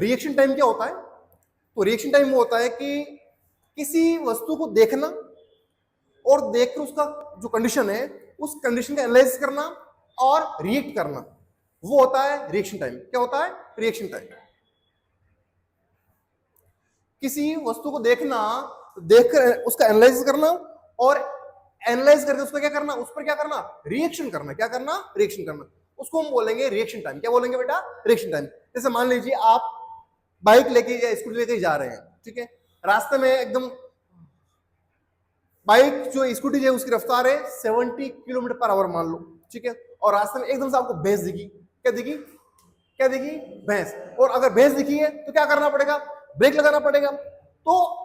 Reaction time क्या होता है? तो रिएक्शन टाइम वो होता है कि किसी वस्तु को देखना और देखकर उसका जो कंडीशन है उस कंडीशन का एनालाइज करना और रिएक्ट करना, वो होता है रिएक्शन टाइम। क्या होता है? Reaction time. किसी वस्तु को देखना, देखकर उसका एनालाइज करना और एनालाइज करके उसका क्या करना, उस पर क्या करना, रिएक्शन करना। क्या करना? रिएक्शन करना। उसको हम बोलेंगे रिएक्शन टाइम। क्या बोलेंगे बेटा? Reaction time. जैसे मान लीजिए आप बाइक लेके या स्कूटी लेके जा रहे हैं, ठीक है, रास्ते में एकदम बाइक जो स्कूटी है उसकी रफ्तार है 70 किलोमीटर पर आवर मान लो, ठीक है, और रास्ते में एकदम से आपको भैंस दिखी। क्या दिखी? क्या दिखी? भैंस। और अगर भैंस दिखी है तो क्या करना पड़ेगा? ब्रेक लगाना पड़ेगा। तो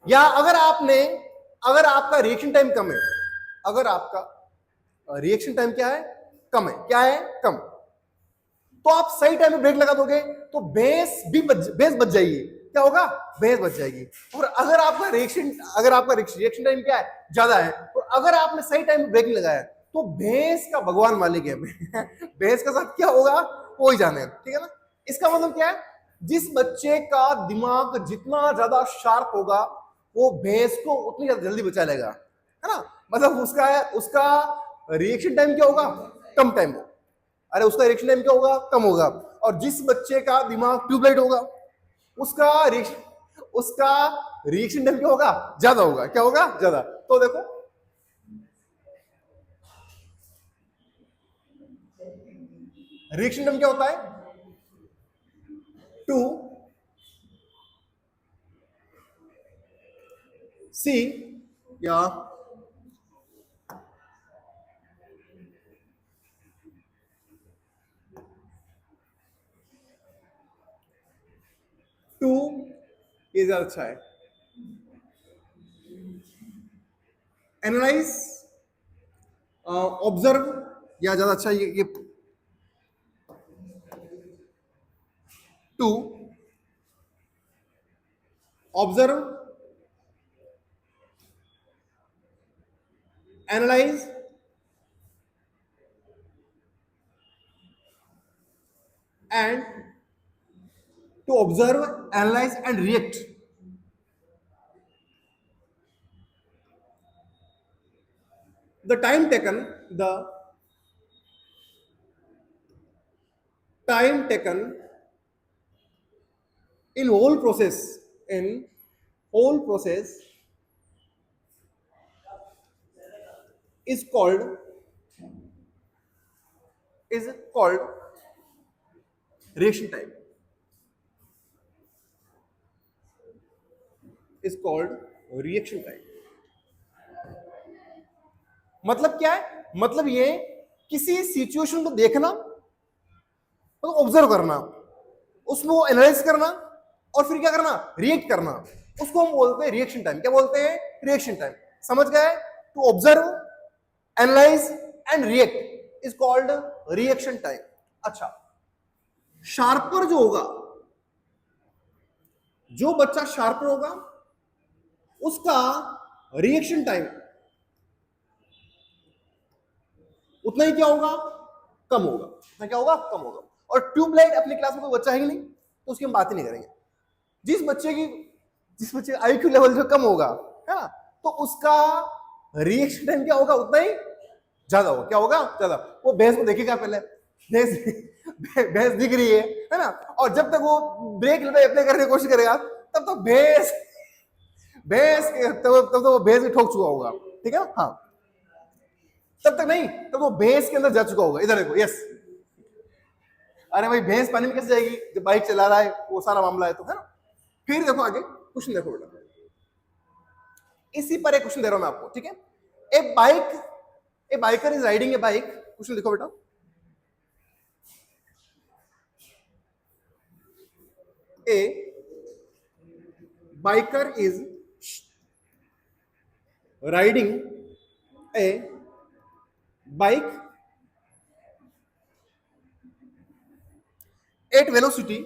या अगर आपका रिएक्शन टाइम कम है, अगर आपका रिएक्शन टाइम क्या है? कम है। क्या है? कम। तो आप सही टाइम में ब्रेक लगा दोगे तो भैंस बच जाएगी। क्या होगा? भैंस बच जाएगी। और अगर आपका रिएक्शन टाइम क्या है? ज्यादा है, और अगर आपने सही टाइम में ब्रेक नहीं लगाया तो भैंस का भगवान मालिक है भैंस का साथ क्या होगा वो ही जाने। ठीक है ना? इसका मतलब क्या है? जिस बच्चे का दिमाग जितना ज्यादा शार्प होगा वो भैंस को उतनी ज्यादा जल्दी बचा लेगा, है ना? मतलब उसका रिएक्शन टाइम क्या होगा? कम टाइम हो। अरे उसका रिएक्शन टाइम क्या होगा? कम होगा। और जिस बच्चे का दिमाग ट्यूबलाइट होगा उसका रिएक्शन टाइम क्या होगा? ज्यादा होगा। क्या होगा? ज्यादा। तो देखो रिएक्शन टाइम क्या होता है? टू सी या टू, ये ज्यादा अच्छा है। एनालाइज, ऑब्जर्व, या ज्यादा अच्छा ये to observe, analyse and to observe, analyze and react. The time taken, the time taken in whole process is called reaction time. Is called reaction time. मतलब क्या है? मतलब ये किसी सिचुएशन को देखना, मतलब ऑब्जर्व करना, उसमें वो एनालाइज करना और फिर क्या करना? रिएक्ट करना। उसको हम बोलते हैं रिएक्शन टाइम। क्या बोलते हैं? Reaction time. समझ गए? To observe, analyse and react is called reaction time. अच्छा, शार्पर जो होगा, जो बच्चा शार्पर होगा उसका रिएक्शन टाइम उतना ही क्या होगा? कम होगा। उतना क्या होगा? कम होगा। और ट्यूबलाइट अपनी क्लास में कोई बच्चा है ही नहीं तो उसकी हम बात ही नहीं करेंगे। जिस बच्चे का आईक्यू लेवल जो कम होगा, है ना, तो उसका रिएक्शन टाइम क्या होगा? उतना ही ज्यादा होगा। क्या होगा? ज्यादा। वो भैंस को देखेगा पहले, भैंस दिख रही है ना, और जब तक वो ब्रेक अप्लाई करने की कोशिश करेगा तब तक तब तो वो भैंस में ठोक चुका होगा। ठीक है? हाँ, तब तक नहीं, तब वो भैंस के अंदर जा चुका होगा। इधर देखो, यस। अरे भाई भैंस पानी में कैसे जाएगी जब बाइक चला रहा है? वो सारा मामला है, तो है ना। फिर देखो आगे क्वेश्चन, देखो बेटा, इसी पर एक क्वेश्चन दे रहा हूं मैं आपको, ठीक है। A biker is riding a bike. Question देखो बेटा, a biker is riding a bike at velocity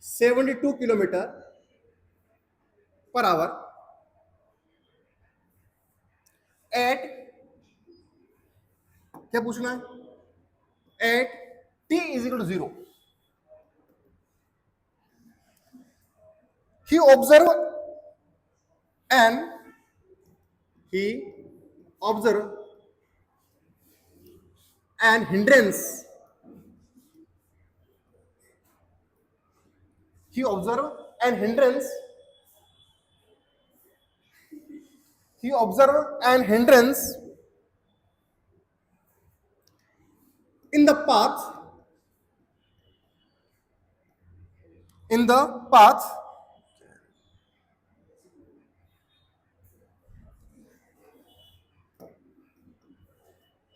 72 kilometre per hour at, क्या पूछना है? At t is equal to 0. He observed an hindrance. He observed an hindrance. He observed an hindrance in the path.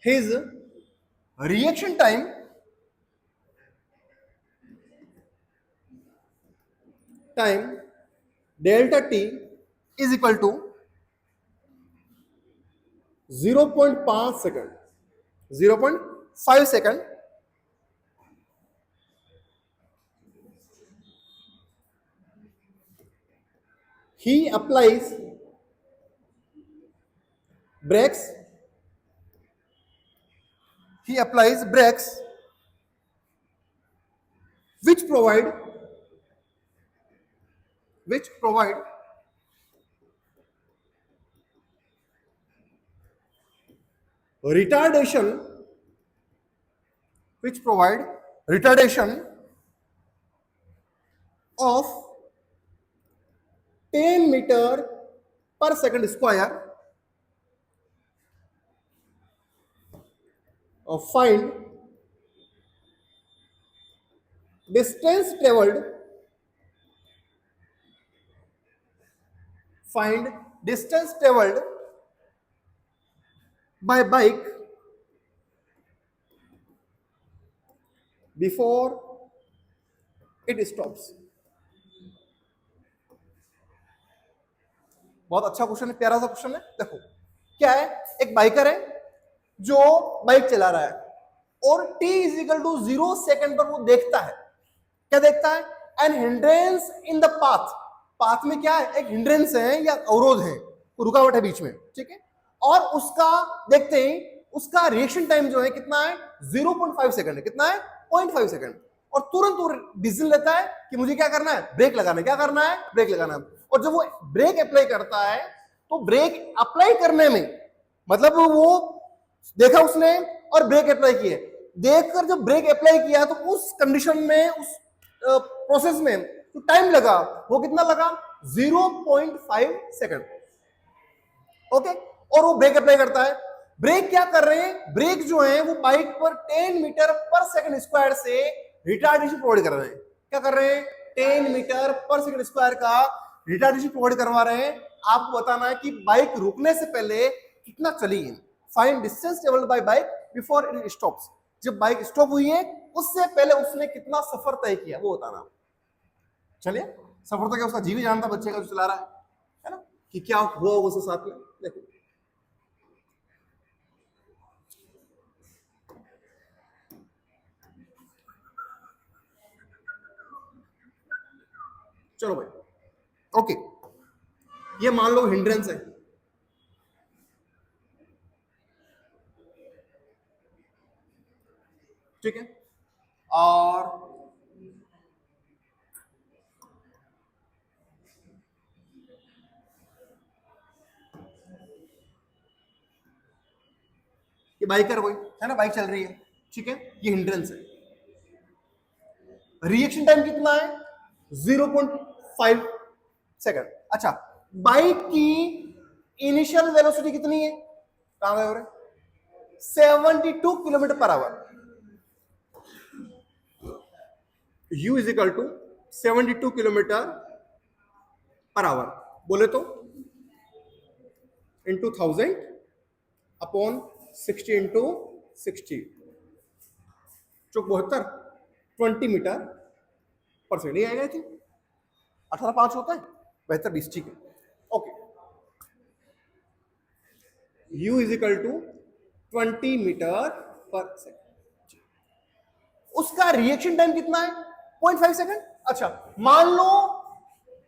His reaction time delta t is equal to 0.5 second. 0.5 second. He applies brakes. Which provide retardation of 10 meter per second square. Find distance traveled by bike before it stops. बहुत अच्छा question है, प्यारा सा question है. देखो क्या है, एक बाइकर है जो बाइक चला रहा है और t is equal to 0 second पर वो देखता है. क्या देखता है? An hindrance in the path में क्या है, एक हिंड्रेंस है या अवरोध है, रुकावट है बीच में, ठीक है. और उसका देखते ही उसका रिएक्शन टाइम जो है कितना है, 0.5 सेकंड है. कितना है? 0.5 सेकंड. और तुरंत वो डिसीजन लेता है कि मुझे क्या करना है, ब्रेक लगाना है. क्या करना है? ब्रेक लगाना है. और जब वो ब्रेक अप्लाई करता है तो ब्रेक अप्लाई करने में मतलब वो देखा उसने और ब्रेक अप्लाई किए, देखकर जब ब्रेक अप्लाई किया तो उस कंडीशन में, उस प्रोसेस में जो टाइम लगा वो कितना लगा, 0.5 सेकंड. ओके. और वो ब्रेक अप्लाई करता है. ब्रेक क्या कर रहे हैं, ब्रेक जो है वो बाइक पर 10 मीटर पर सेकंड स्क्वायर से रिटार्डेशन प्रोवाइड कर रहे हैं. क्या कर रहे हैं? 10 मीटर पर सेकंड स्क्वायर का रिटार्डेशन प्रोवाइड करवा रहे हैं. आपको बताना है कि बाइक रुकने से पहले कितना चली है. Find distance travelled by bike before it stops. जब बाइक स्टॉप हुई है उससे पहले उसने कितना सफर तय किया वो बताना. चलिए, सफर तो क्या उसका जीव ही जानता, बच्चे का जो चला रहा है ना, कि क्या हुआ उसके साथ में. देखो चलो भाई. ओके, ये मान लो हिंड्रेंस है. ठीक है. और ये बाइकर कोई है ना, बाइक चल रही है, ठीक है. ये हिंड्रेंस है. रिएक्शन टाइम कितना है? 0.5 सेकंड. अच्छा, बाइक की इनिशियल वेलोसिटी कितनी है? कहां गए हो रे? 72 kilometre per hour. u is equal to 72 kilometre per hour बोले तो इंटू 1000 अपॉन 60 इंटू 60 चौक 72, 20 मीटर पर सेकंड. ये आएगा थी 18.5 होता है, 72 ठीक है. Okay, u is equal to 20 metre per second. उसका रिएक्शन टाइम कितना है? 0.5 सेकंड. अच्छा, मान लो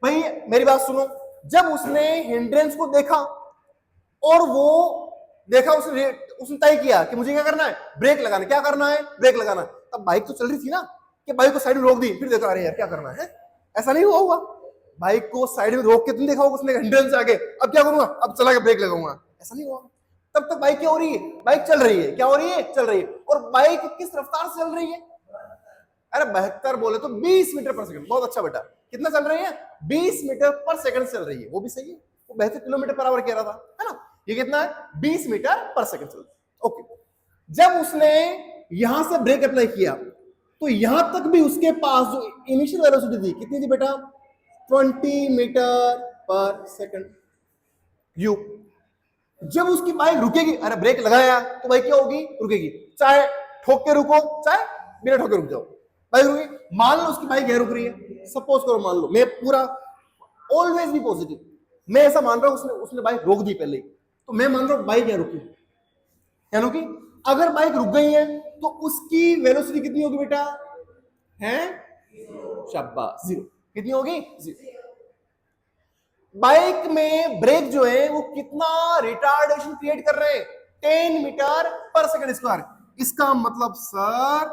भाई, मेरी बात सुनो, जब उसने हिंड्रेंस को देखा और वो देखा उसने तय किया कि मुझे क्या करना है, ब्रेक लगाना। क्या करना है, ब्रेक लगाना। तब बाइक तो चल रही थी ना, कि बाइक को साइड में रोक दी, फिर देखा अरे यार क्या करना है, ऐसा नहीं हुआ होगा। बाइक को साइड में रोक के तुम देखा होगा उसने हिंड्रेंस आगे, अब क्या करूंगा, अब चला के ब्रेक लगाऊंगा, ऐसा नहीं हुआ। तब तक बाइक क्या हो रही है, बाइक चल रही है। क्या हो रही है, चल रही है। और बाइक किस रफ्तार से चल रही है, अरे 72 बोले तो 20 मीटर पर सेकंड। बहुत अच्छा बेटा, कितना चल रही है, 20 मीटर पर सेकंड चल रही है। वो भी सही है, वो 72 किलोमीटर पर आवर कह रहा था, है ना। ये कितना है, 20 मीटर पर सेकंड चल रही है। ओके, जब उसने यहां से ब्रेक अप्लाई किया तो यहां तक भी उसके पास जो इनिशियल वेलोसिटी थी कितनी थी बेटा, 20 मीटर पर सेकंड यू। जब उसकी बाइक रुकेगी, अरे ब्रेक लगाया तो बाइक क्या होगी, रुकेगी। चाहे ठोक के रुको, चाहे बिना ठोके रुक जाओ, बाइक रुकी। मान लो उसकी बाइक यहां रुक रही है, सपोज करो, मान लो, मैं पूरा ऑलवेज भी पॉजिटिव, मैं ऐसा मान रहा हूं उसने बाइक रोक दी पहले, तो मैं मान रहा हूं बाइक यहां रुकी, क्या रुकी। अगर बाइक रुक गई है तो उसकी वेलोसिटी कितनी होगी बेटा, है शाबाश, 0। कितनी होगी, 0। बाइक में ब्रेक जो है वो कितना रिटार्डेशन क्रिएट कर रहे हैं, 10 मीटर पर सेकंड स्क्वायर। इसका मतलब सर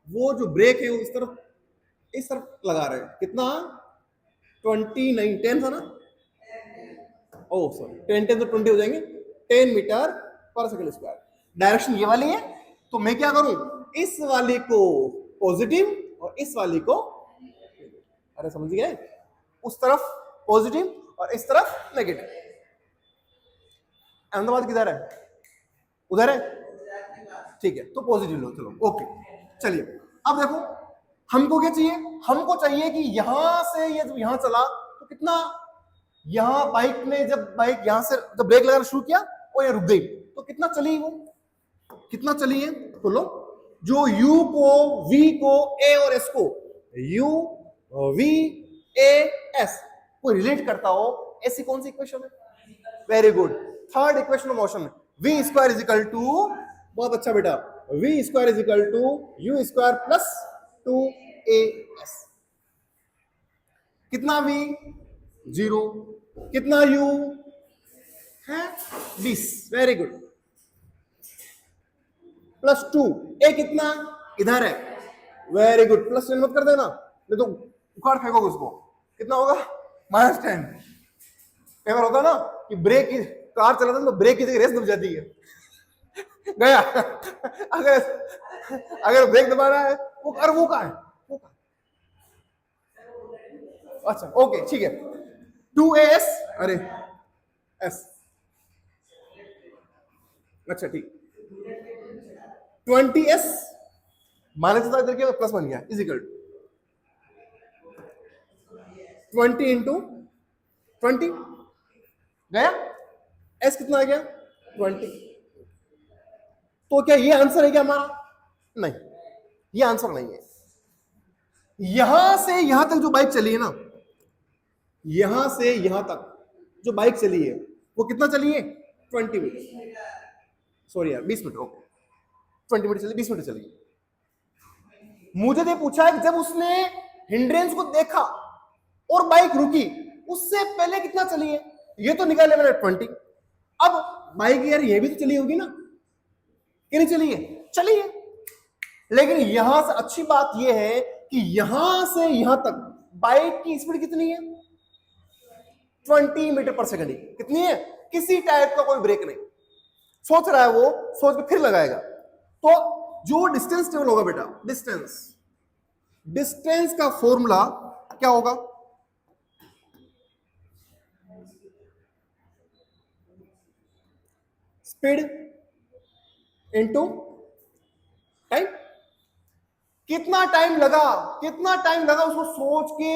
वो जो ब्रेक है वो इस तरफ लगा रहे हैं, कितना, 20 नहीं 10 था ना, ओह सॉरी 10 तो 20 हो जाएंगे, 10 metre per second square. Direction ये वाली है, तो मैं क्या करूं, इस वाली को पॉजिटिव और इस वाली को, अरे समझ गए, उस तरफ पॉजिटिव और इस तरफ नेगेटिव। अहमदाबाद किधर है, उधर है, ठीक है, तो पॉजिटिव लो, चलो ओके। चलिए अब देखो हमको क्या चाहिए, हमको चाहिए कि यहां से ये जब यहां चला तो कितना, यहां बाइक ने जब बाइक यहां से जब ब्रेक लगाना शुरू किया और ये रुक गई तो कितना चली, वो कितना चली है, तो लो जो u को v को a और s को u v a s को रिलेट करता हो, ऐसी कौन सी इक्वेशन है, very good, third equation of motion, v square is equal to, बहुत अच्छा बेटा, v square is equal to u square plus 2as। कितना v, 0, कितना u है 20, वेरी गुड, प्लस 2, a कितना इधर है, वेरी गुड, प्लस 10 मत कर देना, नहीं तो उखाड़ फेंकोगे उसको, कितना होगा, -10। कई बार होता है ना कि ब्रेक की कार चलाते हैं तो ब्रेक की जगह रेस दब जाती है, गया। अगर ब्रेक दबाना है वो कर, वो कहां है, अच्छा ओके ठीक है, 2as, अरे s, अच्छा ठीक, 20s माइनस था इधर, प्लस बन गया, इज इक्वल 20 इंटू 20 गया, s कितना आ गया 20। तो क्या ये आंसर है क्या हमारा, नहीं, ये आंसर नहीं है। यहां से यहां तक जो बाइक चली है ना, यहां से यहां तक जो बाइक चली है वो कितना चली है, 20 मीटर, सॉरी यार 20 मीटर, ओके 20 मीटर चली, 20 मीटर चली। मुझे ये पूछा है कि जब उसने हिंड्रेंस को देखा और बाइक रुकी, उससे पहले कितना चली है, ये तो निकाले मैंने 20। अब बाइक यार ये भी तो चली होगी ना, कि नहीं चली है, चली है, लेकिन यहां से अच्छी बात यह है कि यहां से यहां तक बाइक की स्पीड कितनी है, 20 मीटर पर सेकंड। कितनी है, किसी टाइप का कोई ब्रेक नहीं, सोच रहा है वो, सोच के फिर लगाएगा। तो जो डिस्टेंस टेबल होगा बेटा, डिस्टेंस का फॉर्मूला क्या होगा, स्पीड इनटू टाइम। कितना टाइम लगा उसको सोच के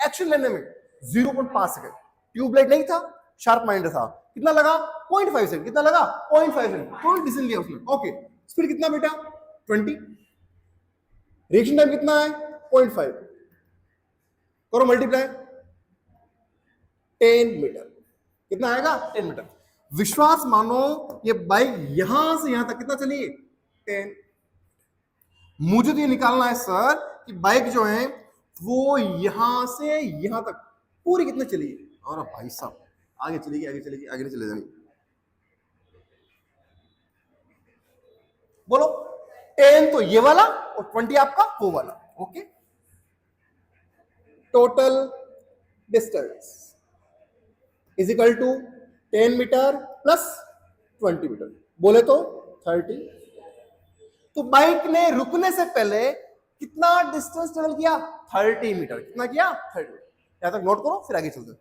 एक्शन लेने में, 0.5 सेकंड। ट्यूबलाइट नहीं था, शार्प माइंड था, कितना लगा 0.5 सेकंड, कितना लगा 0.5 सेकंड, तुरंत डिसीजन लिया उसने, ओके। स्पीड कितना बेटा 20, रिएक्शन टाइम कितना है 0.5, करो मल्टीप्लाई, 10 मीटर, कितना आएगा 10 मीटर। विश्वास मानो ये बाइक यहां से यहां तक कितना चली है, 10। मुझे तो ये निकालना है सर कि बाइक जो है वो यहां से यहां तक पूरी कितने चली है, और भाई साहब आगे चलेगी, आगे नहीं चले जाएंगे। बोलो 10 तो ये वाला और 20 आपका वो वाला। Okay, total distance is equal to 10 metre plus 20 metre, बोले तो 30। तो बाइक ने रुकने से पहले कितना डिस्टेंस ट्रेवल किया? 30 मीटर। कितना किया? 30 मीटर। यहां तक नोट करो, फिर आगे चलते हैं।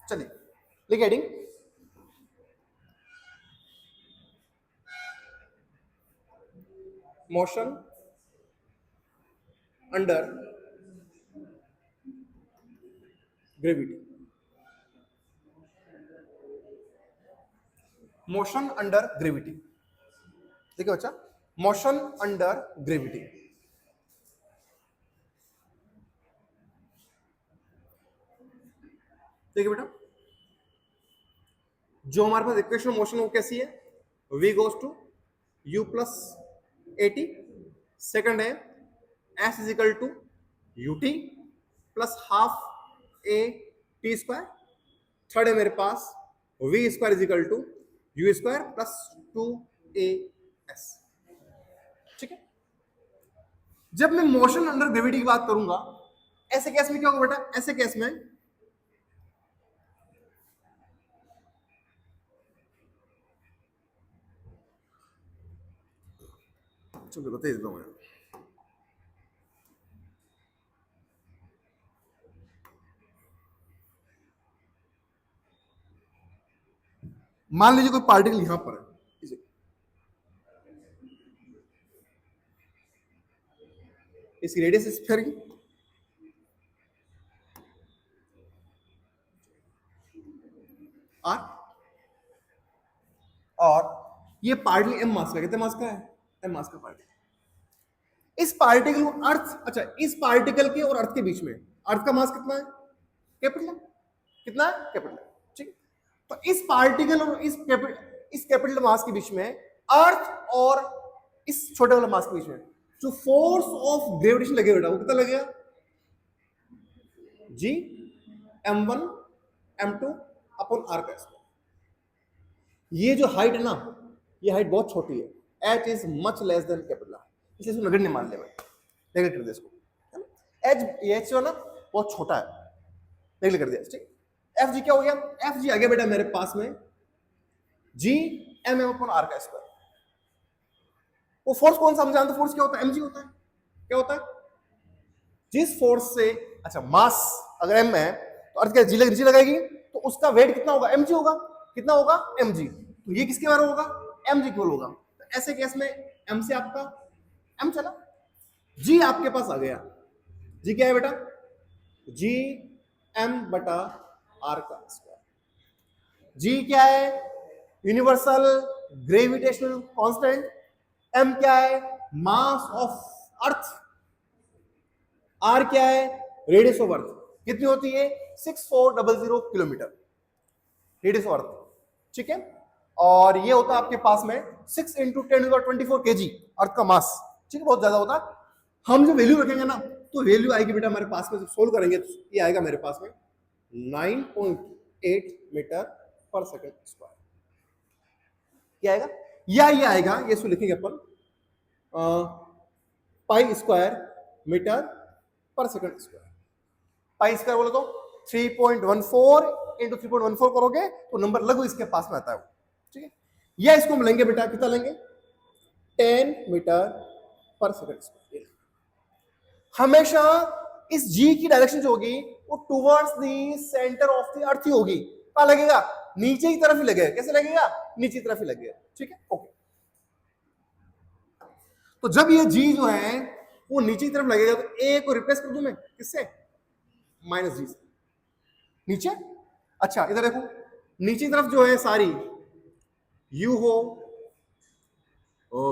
चलिए लिखिए heading, motion under gravity. Motion under gravity, देखिए बच्चा, मोशन अंडर ग्रेविटी। देखिए बेटा, जो हमारे पास इक्वेशन मोशन वो कैसी है? v goes to u plus at। Second है s is equal to ut plus half a t square. Third है मेरे पास v square is equal to u square plus 2as। ठीक है, जब मैं मोशन अंडर ग्रेविटी की बात करूंगा, ऐसे केस में क्या होगा बेटा? ऐसे केस में चलो बता देता हूं, मान लीजिए कोई पार्टिकल यहां पर है, इसकी रेडियस स्फीयर की r, और ये पार्टिकल m मास का, कितने मास का है? m मास का पार्टिकल। इस पार्टिकल को अर्थ, अच्छा इस पार्टिकल के और अर्थ के बीच में अर्थ का मास कितना है? कैपिटल है। कितना है? कैपिटल है। ठीक, तो इस पार्टिकल और इस कैपिटल मास के बीच में, अर्थ और इस छोटे वाले मास के बीच में जो फोर्स ऑफ ग्रेविटेशन लगेगा बेटा, वो कितना लगेगा? g m1 m2 upon r का स्क्वायर। ये जो हाइट है ना, ये हाइट बहुत छोटी है, h is much less than capital r, इसलिए इसको नेगेटिव मान लिया मैंने, नेगेटिव कर दिया इसको। h जो है ना बहुत छोटा है, नेगेटिव कर दिया। ठीक, एफ जी क्या हो गया? एफ जी आ गया बेटा मेरे पास में G M M upon R का स्क्वायर। वो फोर्स कौन सा हम जानते? फोर्स क्या होता है? एम जी होता है। क्या होता है? जिस फोर्स से, अच्छा मास अगर एम है तो अर्थ क्या जी लगाएगी, तो उसका वेट कितना होगा? एम जी होगा। कितना होगा? M G. तो ये किसके बारे में होगा? एम जी इक्वल होगा। तो ऐसे केस में एम से आपका एम चला, जी आपके पास आ गया। जी क्या है बेटा? जी एम बटा आर का स्क्वायर। जी क्या है? Universal gravitational constant. एम क्या है? Mass of earth. आर क्या है? Radius of earth. कितनी होती है? 6400 किलोमीटर रेडियस ऑफ अर्थ। ठीक है, और ये होता है आपके पास में 6 × 10⁻24 kg अर्थ का मास। ठीक है, बहुत ज्यादा होता है। हम जो वैल्यू रखेंगे ना, तो वैल्यू आएगी बेटा हमारे पास में, जब सोल्व करेंगे तो ये आएगा मेरे पास में 9.8 मीटर पर सेकंड स्क्वायर। क्या आएगा? या ये आएगा, ये इसको लिखेंगे अपन pi square metre per second square. Pi square बोलो तो 3.14 × 3.14 करोगे तो नंबर लगभग इसके पास में आता है। ठीक है, या इसको हम लेंगे बेटा, कितना लेंगे? 10 मीटर पर सेकंड स्क्वायर। हमेशा इस जी की डायरेक्शन जो होगी वो towards the centre of the earth ही होगी। कहां लगेगा? नीचे की तरफ ही लगेगा। कैसे लगेगा? नीचे की तरफ ही लगेगा। ठीक है, ओके। तो जब ये जी जो है वो नीचे की तरफ लगेगा तो ए को रिप्लेस कर दूं मैं किससे? माइनस जी से। नीचे, अच्छा इधर देखो, नीचे की तरफ जो है सारी यू हो,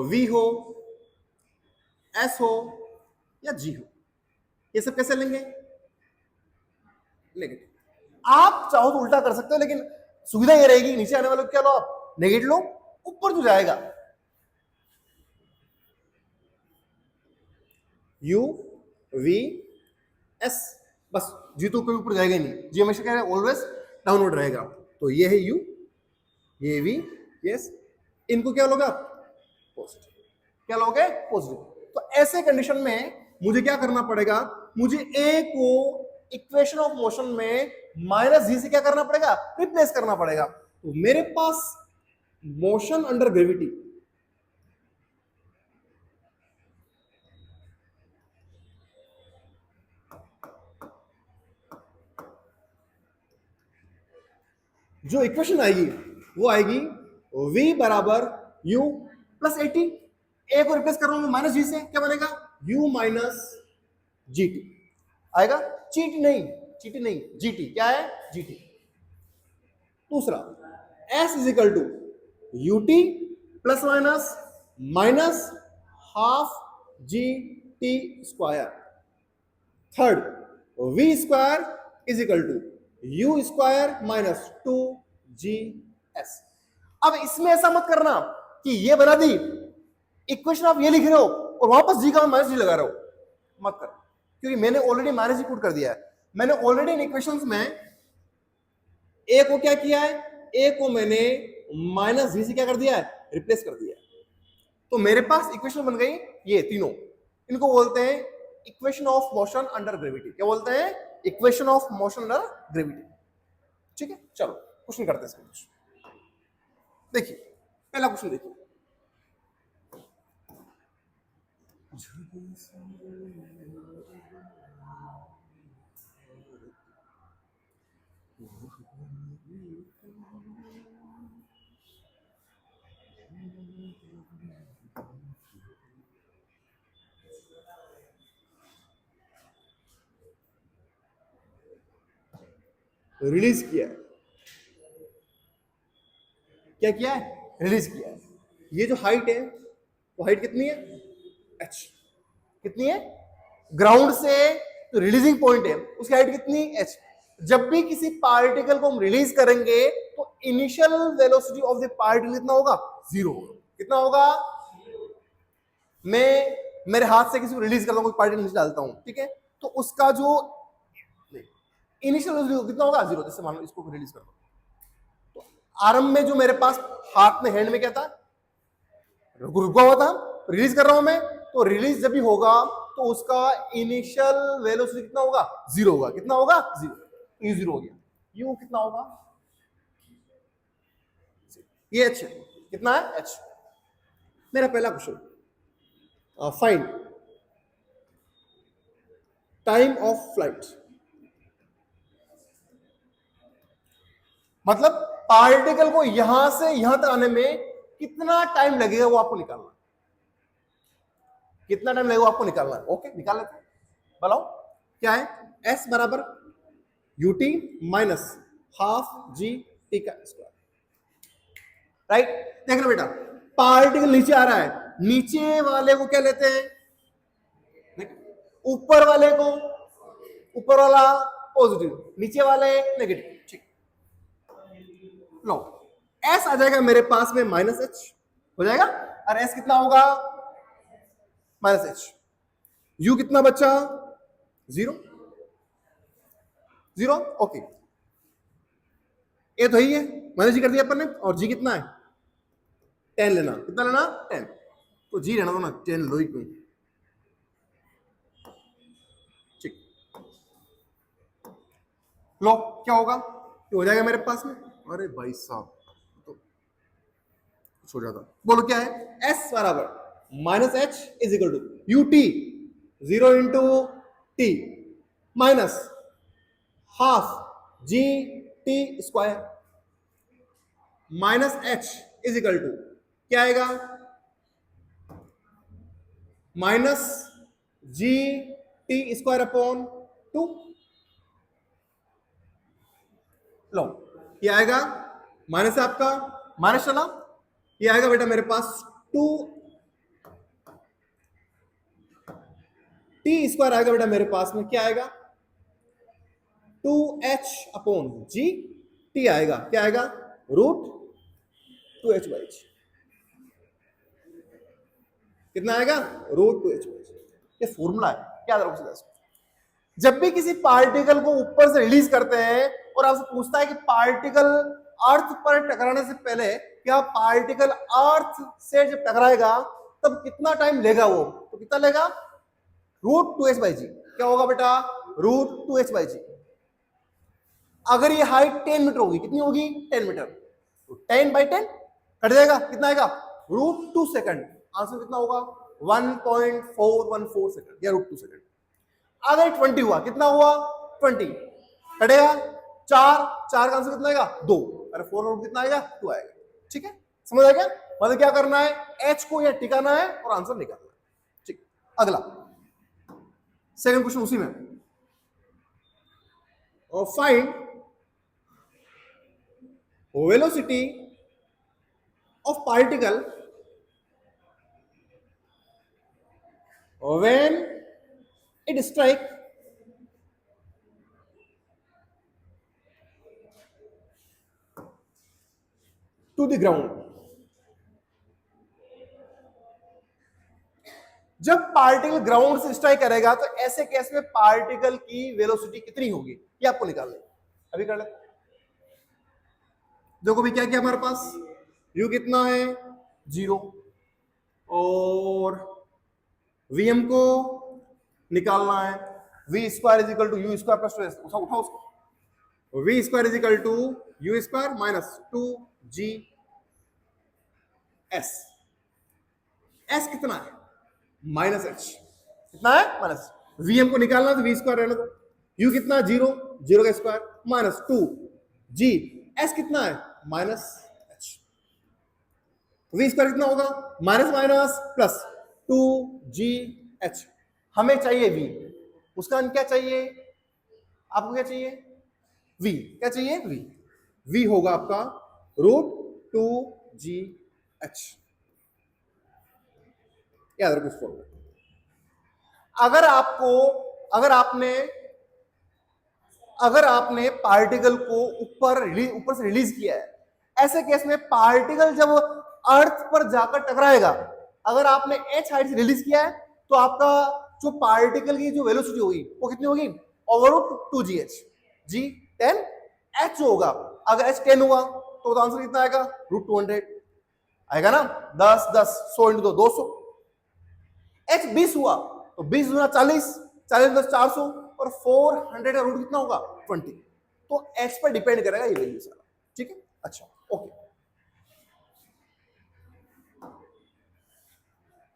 वी हो, एस हो या जी हो, ये सब कैसे लेंगे? नेगेटिव। आप चाहो तो उल्टा कर सकते हो, लेकिन सुविधा ये रहेगी नीचे आने वाले को क्या लो आप? नेगेटिव लो, ऊपर जो जाएगा यू वी एस, बस जी तो कोई ऊपर जाएगा ही नहीं, जी हमेशा क्या है ऑलवेज डाउनवर्ड रहेगा। तो ये है यू, ये वी, यस, इनको क्या लोगे आप पॉजिटिव, क्या लोगे पॉजिटिव। तो ऐसे कंडीशन में मुझे क्या करना पड़ेगा, मुझे ए को इक्वेशन ऑफ मोशन में माइनस जी से क्या करना पड़ेगा, रिप्लेस करना पड़ेगा। तो मेरे पास मोशन अंडर ग्रेविटी, जो इक्वेशन आएगी वो आएगी v बराबर u प्लस ए टी, ए को रिप्लेस कर रहा हूं माइनस जी से, क्या बनेगा u माइनस जी टी आएगा, चीटी नहीं, चीटी नहीं, जीटी क्या है जीटी। दूसरा s is equal to U T plus minus minus half G T square. Third v square is equal to U square minus two G S. अब इसमें ऐसा मत करना कि ये बना दी इक्वेशन आप ये लिख रहे हो और वापस जी का माइनस जी लगा रहे हो, मत कर, क्योंकि मैंने ऑलरेडी माइनस जी पुट कर दिया है। मैंने ऑलरेडी इन इक्वेशंस में ए को क्या किया है, ए को मैंने माइनस जी से क्या कर दिया है, रिप्लेस कर दिया है। तो मेरे पास इक्वेशन बन गई ये तीनों, इनको बोलते हैं equation of motion under gravity. क्या बोलते हैं, equation of motion under gravity. ठीक है, चलो क्वेश्चन करते हैं इसमें कुछ। देखिए पहला क्वेश्चन देखिए, रिलीज किया है, क्या किया है, रिलीज किया है। ये जो हाइट है वो हाइट कितनी है, h, कितनी है, ग्राउंड से तो रिलीजिंग पॉइंट है उसकी हाइट कितनी, h। जब भी किसी पार्टिकल को हम रिलीज करेंगे तो initial velocity of the particle कितना होगा, जीरो होगा। कितना होगा, मैं मेरे हाथ से किसी को रिलीज करता हूं, कोई पार्टिकल नीचे डालता हूं, ठीक है, तो उसका जो इनिशियल वेलोसिटी कितना होगा, जीरो। जैसे मान लो इसको रिलीज करता हूं, तो आरंभ में जो मेरे पास हाथ में, हैंड में क्या था, रुका हुआ था, रिलीज कर रहा हूं मैं, तो रिलीज जब भी होगा तो उसका इनिशियल वेलोसिटी कितना होगा, जीरो होगा। कितना होगा, जीरो। ये जीरो हो गया, यू कितना होगा, ये h कितना है, h। मेरा पहला question, find time of flight, मतलब पार्टिकल को यहां से यहां तक आने में कितना टाइम लगेगा वो आपको निकालना है, कितना टाइम लगेगा आपको निकालना है। ओके, निकाल लेते हैं, बताओ क्या है, s बराबर U T minus half G T का स्क्वायर, राइट। देखना बेटा, पार्टिकल नीचे आ रहा है, नीचे वाले को क्या लेते हैं, ऊपर वाले को, ऊपर वाला पॉजिटिव, नीचे वाले नेगेटिव, ठीक। लो s आ जाएगा मेरे पास में माइनस h हो जाएगा, और s कितना होगा, माइनस h। u कितना बचा, जीरो, जीरो, ओके। ए तो ही है, माइनस जी कर दिया अपन ने, और g कितना है, 10 लेना, कितना लेना, 10, तो g रहना दो ना, 10 लो ही क्यों, ठीक। लो क्या होगा, ये हो जाएगा मेरे पास में, अरे भाई साहब तो कुछ हो जाता, बोलो क्या है, s बराबर minus h is equal to U T, zero into T minus half G T square minus h is equal to क्या आएगा, minus G T square upon 2। लो ये आएगा, माइनस है आपका, माइनस चला, ये आएगा बेटा मेरे पास 2 टी स्क्वायर आएगा बेटा मेरे पास में, क्या आएगा 2h अपॉन जी टी आएगा, क्या आएगा रूट 2h बाई h, कितना आएगा रूट 2h बाई h। ये फॉर्मूला है, क्या करोगे, जब भी किसी पार्टिकल को ऊपर से रिलीज करते हैं और आपसे पूछता है कि पार्टिकल अर्थ पर टकराने से पहले क्या पार्टिकल अर्थ से जब टकराएगा तब कितना टाइम लेगा वो, तो कितना लेगा, √2h/g। क्या होगा बेटा, √2h/g। अगर ये हाइट 10 मीटर होगी, कितनी होगी, 10 मीटर, तो 10/10 कट जाएगा, कितना आएगा, √2 सेकंड। आंसर कितना होगा, 1.414 सेकंड या √2 सेकंड। अगर 20 हुआ, कितना हुआ, 20 कटेगा, 4 का आंसर कितना आएगा, 2। अरे 4 कितना आएगा, 2 आएगा। ठीक है, समझ आ गया, मतलब क्या करना है, h को यह टिकाना है और आंसर निकालना है। ठीक, अगला सेकंड क्वेश्चन उसी में, और find velocity of particle when it strike to the ground। जब पार्टिकल ग्राउंड से स्ट्राइक करेगा तो ऐसे केस में पार्टिकल की वेलोसिटी कितनी होगी, ये आपको निकालना है। अभी कर ले, देखो भी क्या क्या हमारे पास, u कितना है, 0, और vm को निकालना है, v square is equal to u square plus 2s, उठाओ उसको, v square is equal to u square minus 2gs। s कितना है, -h, कितना है, माइनस, vm को निकालना तो v स्क्वायर रहने दो, u कितना, 0 का स्क्वायर माइनस 2g, s कितना है, -h, v स्क्वायर कितना होगा, माइनस माइनस प्लस 2gh। हमें चाहिए v, उसका क्या चाहिए, आपको क्या चाहिए, v, क्या चाहिए, v होगा आपका √2gh। याद रखो इसको। अगर आपने पार्टिकल को ऊपर से रिलीज किया है, ऐसे केस में पार्टिकल जब अर्थ पर जाकर टकराएगा, अगर आपने h हाइट से रिलीज किया है तो आपका जो पार्टिकल की जो वेलोसिटी होगी वो कितनी होगी, √2gh, g 10, h होगा, अगर h 10 हुआ तो आंसर कितना आएगा, √200 आएगा ना, 10 100 × 200। h 20 हुआ तो 20 गुना 40, 40 × 10 400, और 400 का रूट कितना होगा, 20। तो h पर डिपेंड करेगा ये वैल्यू सारा। ठीक है, अच्छा, okay.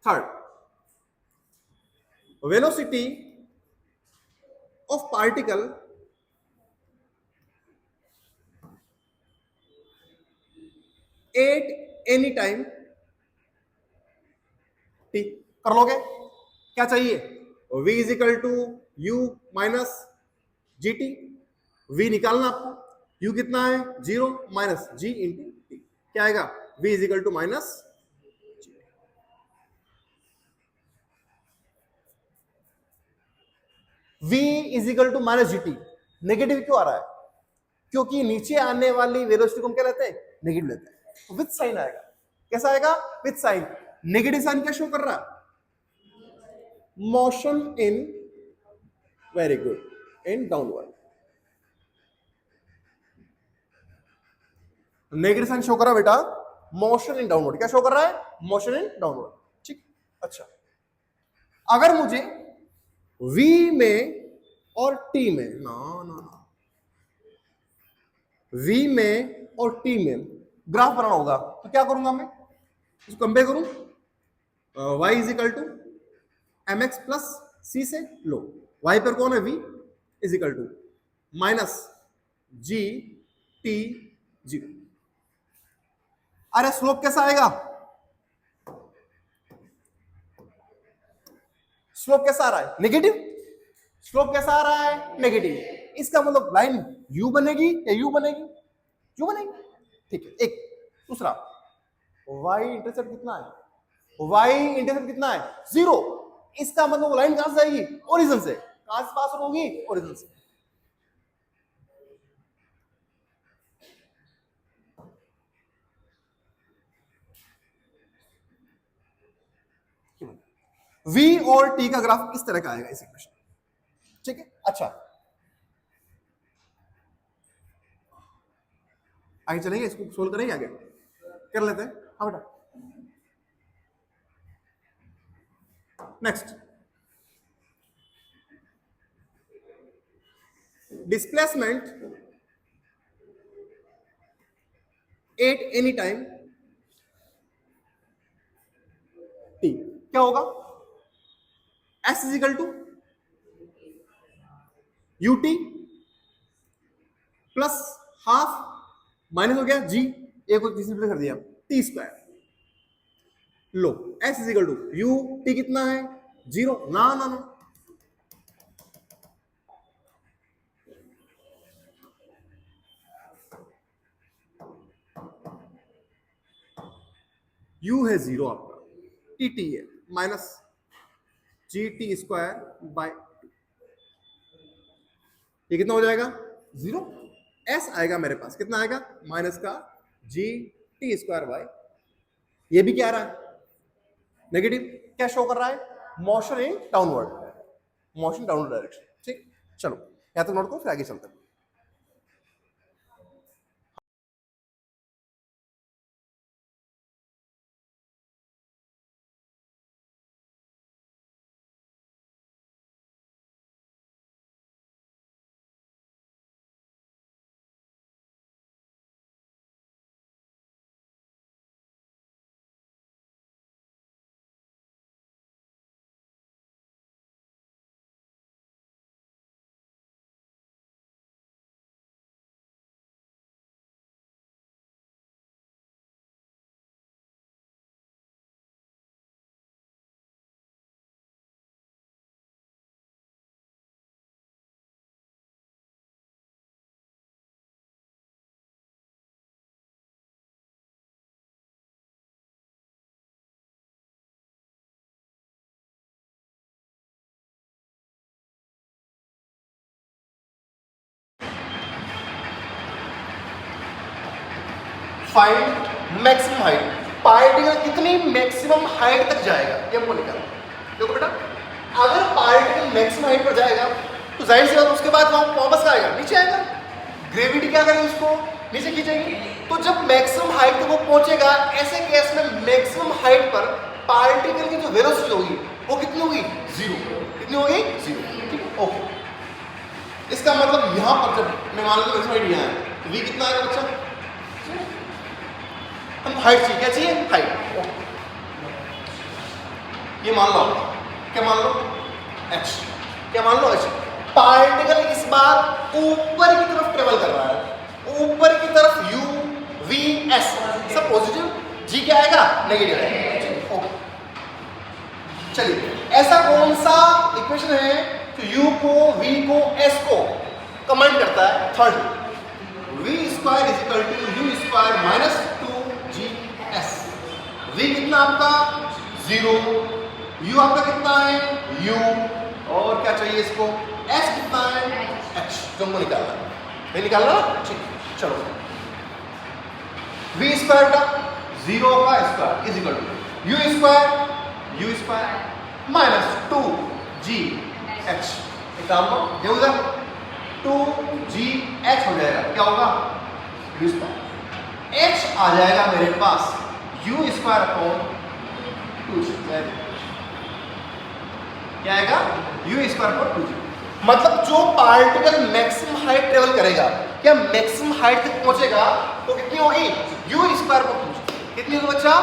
Third, velocity of particle at any time t। कर लोगे, क्या चाहिए, v is equal to u minus gt, v निकालना आपको, u कितना है, 0 माइनस g इंटू टी, क्या आएगा, v is equal to minus g। v is equal to minus G T, negative क्यों आ रहा है, क्योंकि नीचे आने वाली वेलोसिटी को हम क्या लेते हैं, नेगेटिव लेते हैं, तो विद साइन आएगा, कैसा आएगा, विद साइन। नेगेटिव साइन क्या शो कर रहा है, motion in, very good, in downward, negative sign show कर रहा है बेटा, मोशन इन डाउनवर्ड, क्या शो कर रहा है, मोशन इन डाउनवर्ड। ठीक, अच्छा, अगर मुझे v में और t में, ना v में और t में ग्राफ बनाना होगा, तो क्या करूंगा मैं, इसको कंपेयर करूं, y is equal to mx plus c से लो, y पर कौन है, v is equal to minus g t 0। अरे स्लोप कैसा आएगा, स्लोप कैसा आ रहा है, नेगेटिव, स्लोप कैसा आ रहा है, नेगेटिव, इसका मतलब लाइन u बनेगी या u बनेगी, u बनेगी। ठीक है, एक दूसरा, y इंटरसेप्ट कितना है, y इंटरसेप्ट कितना है, 0, इसका मतलब लाइन कहां से आएगी, ओरिजिन से, कहां से पास होगी, ओरिजिन से। v और t का ग्राफ इस तरह का आएगा इस इक्वेशन। ठीक है, अच्छा आगे चलेंगे, इसको सोल्व करेंगे, आगे कर लेते हैं। हाँ बेटा, next, displacement at any time T क्या होगा? S is equal to U T plus half minus हो गया जी, एक को डिस्प्लेस कर दिया, टी स्क्वायर। लो S is equal to U, T कितना है? 0। ना ना ना, यू है 0 आपका, टी टी है minus G T square by, ये कितना हो जाएगा? 0। एस आएगा मेरे पास, कितना आएगा? माइनस का जी टी स्क्वायर बाय, ये भी क्या आ रहा है? नेगेटिव। क्या शो कर रहा है? Motion in downward, motion downward direction. ठीक, चलो यहां तक नोट को, फिर आगे चलते हैं। फाइंड मैक्सिमम हाइट, पार्टिकल कितनी मैक्सिमम हाइट तक जाएगा, ये हमको निकालना। देखो बेटा, अगर पार्टिकल मैक्सिमम हाइट पर जाएगा तो जाहिर सी बात उसके बाद वहां वापस का आएगा, नीचे आएगा। ग्रेविटी क्या करेगी? उसको नीचे खींचेगी। तो जब मैक्सिमम हाइट तक वो पहुंचेगा, ऐसे केस में मैक्सिमम हाइट पर पार्टिकल की जो वेलोसिटी होगी वो कितनी होगी? 0। कितनी होगी? 0। ठीक है, ओके। इसका मतलब यहां पर जब मैं मान लो मैक्सिमम हाइट यहां है तो v कितना आएगा बच्चा? हम हाइट चाहिए, क्या चाहिए? हाइट। ये मान लो, क्या मान लो? h। क्या मान लो? h। पार्टिकल इस बार ऊपर की तरफ ट्रेवल कर रहा है, ऊपर की तरफ u v s सब पॉजिटिव, g क्या आएगा? नेगेटिव आएगा। ओके, चलिए ऐसा कौन सा इक्वेशन है जो u को v को s को कमेंट करता है? Third, v square is equal to u square minus 2gs। v कितना आपका? 0। u आपका कितना है? u। और क्या चाहिए इसको? s कितना है? h। जो हमको निकालना है, नहीं निकालना? ठीक, चलो v स्क्वायर का 0 का square is equal to u square minus 2gh। एक काम करो, ये उधर 2gh हो जाएगा, क्या होगा? u square. h आ जाएगा मेरे पास u स्क्वायर अपॉन 2g। क्या आएगा? u square upon 2g। मतलब जो पार्टिकल मैक्सिमम हाइट ट्रेवल करेगा, क्या मैक्सिमम हाइट तक पहुंचेगा तो कितनी होगी? u square upon 2g। कितनी होगी बच्चा?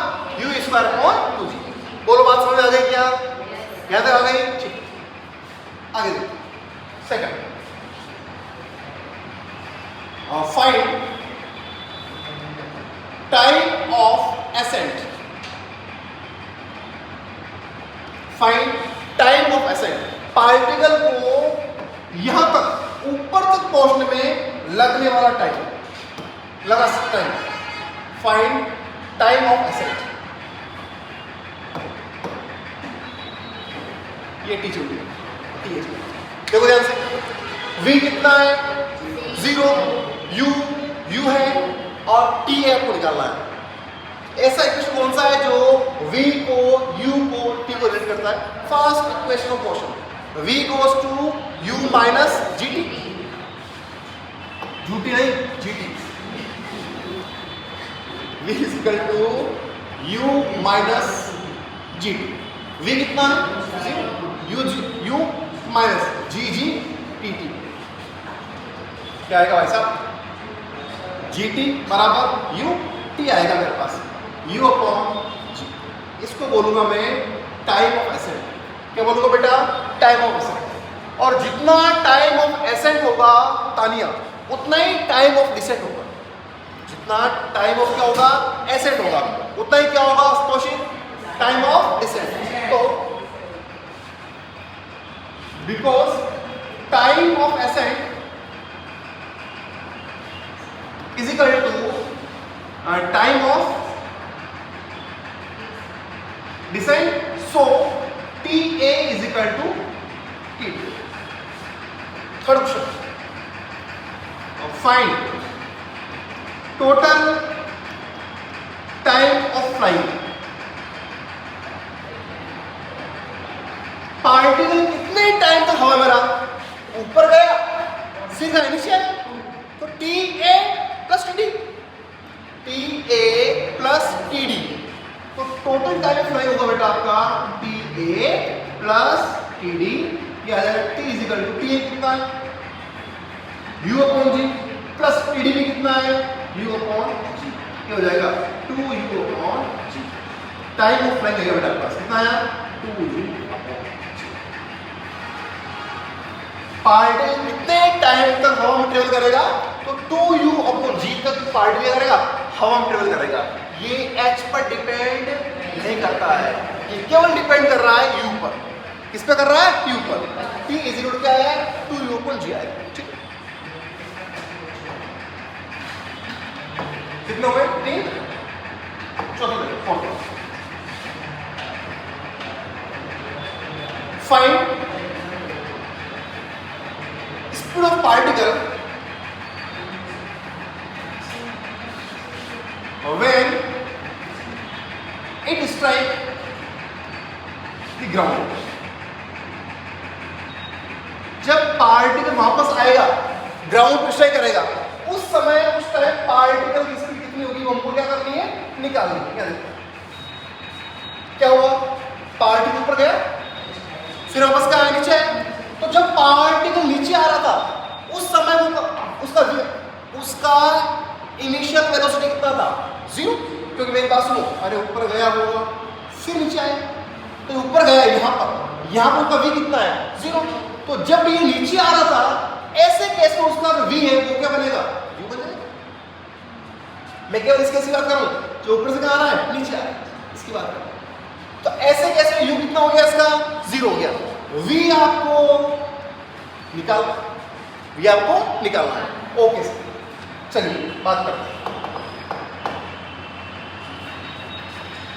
u square upon 2g। बोलो, बात समझ आ गई क्या? याद आ गई? ठीक, आगे देखो। Second, find time of accent. Find time of accent, particle को यहां तक ऊपर तक पहुंचने में लगने वाला टाइम, लगा सकता है। फाइंड टाइम ऑफ एसेंट, ये टी चुन टी। देखो ध्यान से, v कितना है? 0। u है और t है, आपको निकालना है। ऐसा इक्वेशन कौन सा है जो v को, u को, t को रिलेट करता है? First equation of motion. v goes to u minus gt, gt नहीं gt, v is equal to u minus gt, v कितना है u माइनस gg pt, क्या आएगा भाई साहब, gt बराबर u t आएगा मेरे पास, u अपॉन g, इसको बोलूंगा मैं टाइम ऑफ एसेंट, क्या बोलूंगा बेटा, टाइम ऑफ एसेंट, और जितना टाइम ऑफ एसेंट होगा तानिया उतना ही टाइम ऑफ डिसेंट होगा, जितना टाइम ऑफ क्या होगा एसेंट होगा उतना ही क्या होगा कौशिक, टाइम ऑफ डिसेंट। तो because time of accent is equal to time of descent, so TA is equal to T. Third question, find total time of flying, particle कितने टाइम तक हवा में रहा, ऊपर गया फिर गया नीचे आया, तो TA plus T D, T A plus T D, तो टोटल टाइम ऑफ फ्लाई होगा बेटा आपका T A plus T D, ये आ जाएगा T is equal to T A कितना है U upon G, plus T D भी कितना है यू अपॉन जी, ये हो जाएगा 2 U upon G, time of fly लगेगा बेटा आपके पास कितना आया 2 यू अपॉन जी। पार्टिकल कितने टाइम तक हवा में ट्रेवल करेगा, तो 2u अपॉन g तक पार्टिकल करेगा, हवा में ट्रेवल करेगा, ये h पर डिपेंड नहीं करता है, ये केवल डिपेंड कर रहा है u पर, किस पे कर रहा है u पर, t इज इक्वल टू क्या है 2u अपॉन g आएगा, ठीक है, कितने हुए 3, चौथा fourth, find speed of particle when it strike the ground, जब पार्टिकल वापस आएगा ग्राउंड पे स्ट्राइक करेगा उस समय उस टाइम पार्टिकल की स्पीड कितनी होगी वो हमको क्या करनी है निकालनी है, क्या देखो क्या हुआ, पार्टिकल ऊपर गया फिर वापस क्या आया नीचे, तो जब पार्टिकल नीचे आ रहा था उस समय वो उसका इनिशियल वेलोसिटी कितना था 0, क्योंकि मेरी बात सुनो, अरे ऊपर गया होगा फिर नीचे आया, तो ऊपर गया यहाँ पर उसका v कितना है 0, तो जब ये नीचे आ रहा था ऐसे केस में उसका v है वो क्या बनेगा u बन जाएगा। मैं केवल इस केस की बात कर रहा हूँ जो ऊपर से कहाँ आ रहा है नीचे आ रहा है, इसकी बात कर रहा हूँ, तो ऐसे केस में u कितना हो गया इसका 0 हो गया, v आपको निकालना है, ओके सर चलिए बात करते हैं,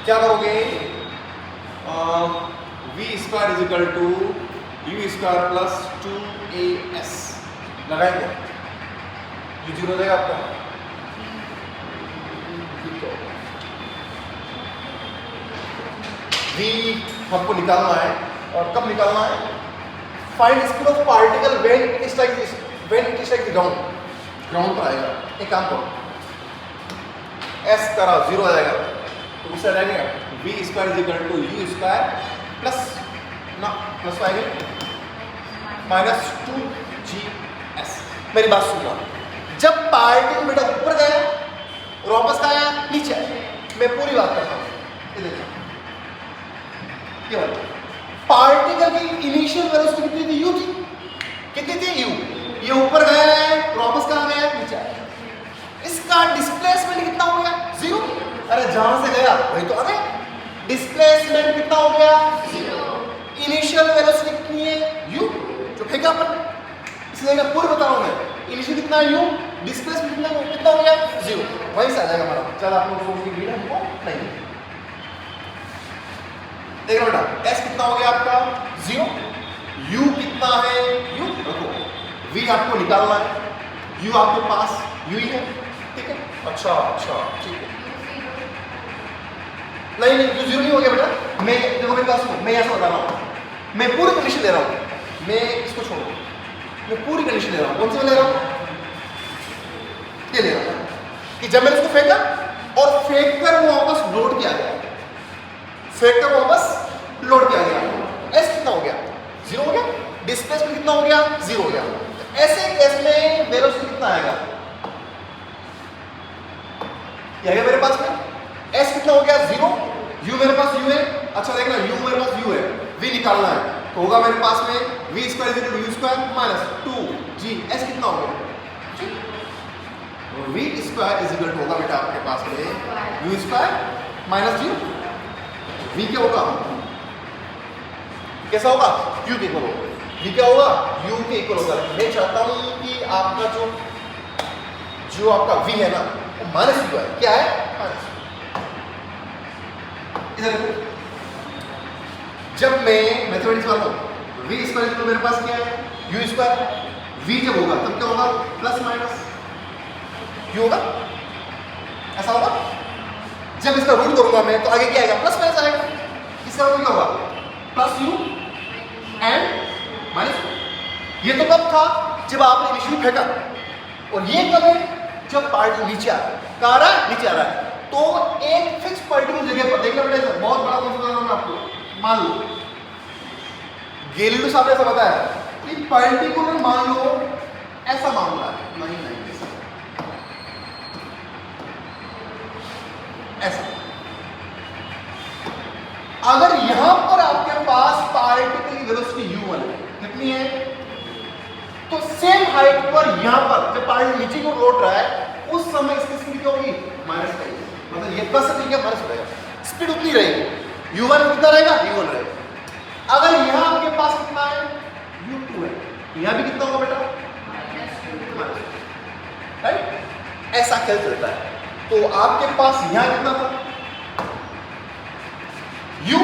क्या करोगे, v square is equal to u square plus 2as लगाएंगे, ये 0 हो जाएगा आपका, v हमको निकालना है और कब निकालना है, find speed of particle when it strike the ground पर आएगा, एक काम करो s करा 0 आ जाएगा, तो उससे रहेगा v square is equal to u square plus आएगा माइनस 2gs। मेरी बात सुनना, जब पार्टिकल बेटा ऊपर गया और वापस का आया नीचे आया, मैं पूरी बात करता हूँ, ये देखो ये बात, पार्टिकल की इनिशियल वेलोसिटी कितनी थी u थी, कितनी थी u, ये ऊपर गया है वापस कहाँ गया नीचे आया, इसका डिस्प्लेसमेंट कितना हो गया 0, अरे जहां से गया वही तो आ गया, डिस्प्लेसमेंट कितना हो गया 0, इनिशियल वेलोसिटी कितनी है u जो फेंका अपन, इसलिए मैं पूरी बता रहा हूं मैं, इनिशियल कितना है u, डिस्प्लेसमेंट कितना हो गया 0, वहीं से आ जाएगा हमारा, चलो आप लोग सोच के गिरा हमको नहीं देख रहा बेटा, s कितना हो गया आपका 0, u कितना है u रखो, v आपको निकालना है, u आपके पास u ही है, ठीक है, अच्छा ठीक है, नहीं u 0 नहीं हो गया बेटा, मैं देखो मेरी बात सुनो, मैं ऐसा बता रहा हूँ, मैं पूरी कंडीशन ले रहा हूँ, मैं इसको छोड़ू, मैं पूरी कंडीशन ले रहा हूँ। कौन सी मैं ले रहा हूँ? ये ले रहा हूँ कि जब मैंने इसको फेंका और फेंक कर वो वापस लौट के आ गया, फेंक कर वापस लौट के आ गया, एस कितना हो गया? 0 हो गया। डिस्प्लेसमेंट कितना हो गया? 0 हो गया। तो ऐसे केस में वेलोसिटी कितना आएगा? ये आ गया मेरे पास में, एस कितना हो गया? 0। यू मेरे पास यू है, अच्छा देखना यू मेरे पास यू है, वी निकालना है तो होगा मेरे पास में V square equal to U square minus 2g, S कितना हो गया? V square is equal to होगा बेटा आपके पास में U square minus G, V क्या होगा? कैसा होगा? यू के इक्वल होगा। वी क्या होगा? यू के इक्वल होगा। मैं चाहता हूं कि आपका जो आपका वी है ना वो माइनस यू है, क्या है? माइनस। इधर देखो, जब मैं मैथमेटिक्स वाला हूं, वी स्क्वायर तो मेरे पास क्या है? You square. वी जब होगा तब क्या होगा? प्लस माइनस यू होगा, ऐसा होगा। जब इसका रूट करूंगा मैं तो आगे क्या आएगा? प्लस माइनस आएगा। इसका रूट क्या होगा? Plus you and minus you. ये तो कब था? जब आपने इनिशियली फेंका, और ये कब है? जब पार्टिकल नीचे आ रहा है। कहाँ आ रहा है? नीचे आ रहा है। तो एक फिक्स पर्टिकुलर जगह पर देखना बेटा, बहुत बड़ा कॉन्सेप्ट आपको, मान लो गैलीलियो साहब ने ऐसा बताया कि पर्टिकुलर मान लो ऐसा मामला है, नहीं ऐसा, अगर यहां पर आपके पास पार्टिकल की वेलोसिटी u1 है, कितनी है? तो सेम हाइट पर यहां पर जब पार्टिकल नीचे की ओर लौट रहा है उस समय इसकी स्पीड क्या होगी? माइनस रहेगी। मतलब ये प्लस है, क्या माइनस रहेगा, स्पीड उतनी रहेगी। u1 कितना रहेगा? u1 रहेगा। अगर यहां आपके पास कितना है? u2 है, यहां भी कितना होगा बेटा? राइट, ऐसा खेल चलता है। तो आपके पास यहां कितना था? u,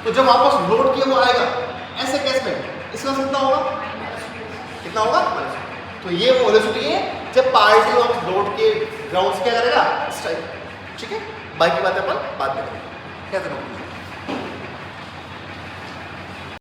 तो जब वापस लोड किया वो आएगा, ऐसे केस में इसका कितना होगा? कितना होगा? तो ये वो वेलोसिटी है जब पार्टिकल वापस लोड के ग्राउंड से क्या करेगा? स्ट्राइक। ठीक है, बाकी बातें अपन बाद में करेंगे। क्या करेंगे?